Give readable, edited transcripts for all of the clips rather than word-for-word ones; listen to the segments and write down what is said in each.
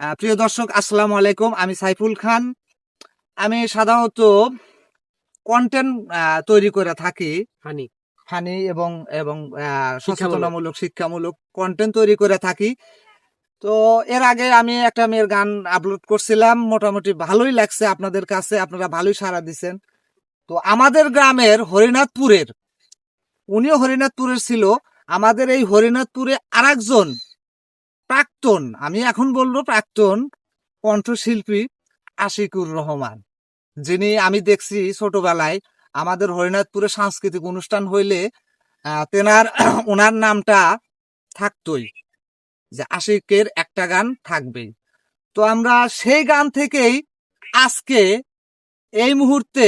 প্রিয় দর্শক, আসসালামু আলাইকুম। আমি সাইফুল খান। আমি সাধারণত কন্টেন্ট তৈরি করে থাকি, হানি ফানি এবং এবং শিক্ষামূলক। সচেতনামূলক, শিক্ষামূলক কন্টেন্ট তৈরি করে থাকি। তো এর আগে আমি একটা মেয়ের গান আপলোড করছিলাম, মোটামুটি ভালোই লাগছে আপনাদের কাছে, আপনারা ভালোই সাড়া দিচ্ছেন। তো আমাদের গ্রামের হরিনাথপুরের, উনিও হরিনাথপুরের ছিল। আমাদের এই হরিনাথপুরে আরেকজন প্রাক্তন, আমি এখন বলবো প্রাক্তন কণ্ঠশিল্পী আশিকুর রহমান, যিনি আমি দেখছি ছোটবেলায় আমাদের হরিনাথপুরে সাংস্কৃতিক অনুষ্ঠান হইলে তেনার ওনার নামটা থাকতোই, যে আশিকের একটা গান থাকবেই। তো আমরা সেই গান থেকেই আজকে এই মুহূর্তে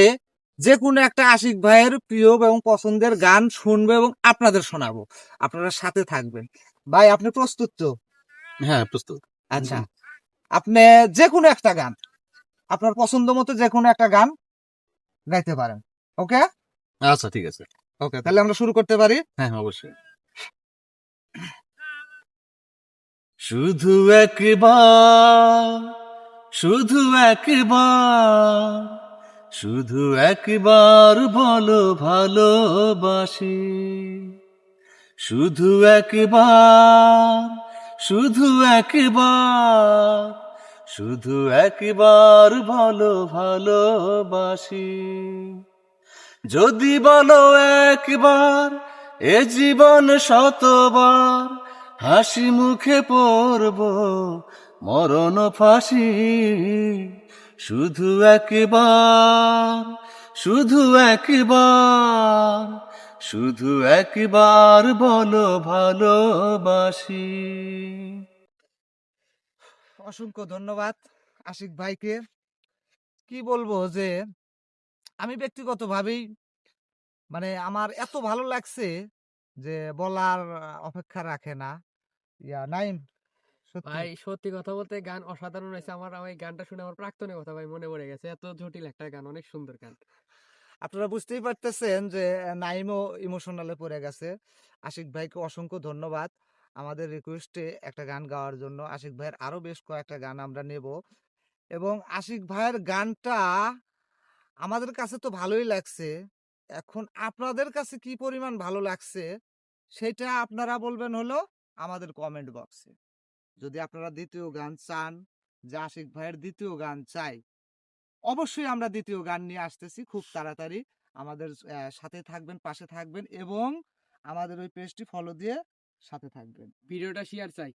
যে কোনো একটা আশিক ভাইয়ের প্রিয় এবং পছন্দের গান শুনবো এবং আপনাদের শোনাবো। আপনারা সাথে থাকবেন। ভাই, আপনি প্রস্তুত তো? হ্যাঁ, প্রস্তুত। আচ্ছা, আপনি যে কোনো একটা গান, আপনার পছন্দ মতো যে কোনো একটা গান গাইতে পারেন। ওকে? আচ্ছা, ঠিক আছে। ওকে, তাহলে আমরা শুরু করতে পারি। হ্যাঁ, অবশ্যই। শুধু একবার, শুধু একবার, শুধু একবার বলো ভালোবাসি। শুধু একবার, শুধু একবার, শুধু একবার বলো ভালোবাসি। যদি বলো একবার, এ জীবন শতবার, হাসি মুখে পড়ব মরণ ফাঁসি। শুধু একবার, শুধু একবার, শুধু একবার বলো ভালোবাসি। অসংখ্য ধন্যবাদ আশিক ভাইকে। কি বলবো যে আমি ব্যক্তিগতভাবেই, মানে আমার এত ভালো লাগছে যে বলার অপেক্ষা রাখে না। নাইম, সত্যি ভাই সত্যি কথা বলতে গান অসাধারণ হয়েছে। আমার এই গানটা শুনে আমার প্রাক্তনের কথা ভাই মনে পড়ে গেছে। এত জটিল একটা গান, অনেক সুন্দর গান। আপনারা বুঝতেই পারতেছেন যে নাইমও ইমোশনালে পড়ে গেছে। আশিক ভাইকে অসংখ্য ধন্যবাদ আমাদের রিকোয়েস্টে একটা গান গাওয়ার জন্য। আশিক ভাইয়ের আরো বেশ কয়েকটা গান আমরা নেব, এবং আশিক ভাইয়ের গানটা আমাদের কাছে তো ভালোই লাগছে। এখন আপনাদের কাছে কি পরিমাণ ভালো লাগছে সেটা আপনারা বলবেন হলো আমাদের কমেন্ট বক্সে। যদি আপনারা দ্বিতীয় গান চান, যে আশিক ভাইয়ের দ্বিতীয় গান চাই, অবশ্যই আমরা দ্বিতীয় গান নিয়ে আসতেছি খুব তাড়াতাড়ি। আমাদের সাথে থাকবেন, পাশে থাকবেন, এবং আমাদের ওই পেজটি ফলো দিয়ে সাথে থাকবেন। ভিডিওটা শেয়ার চাই।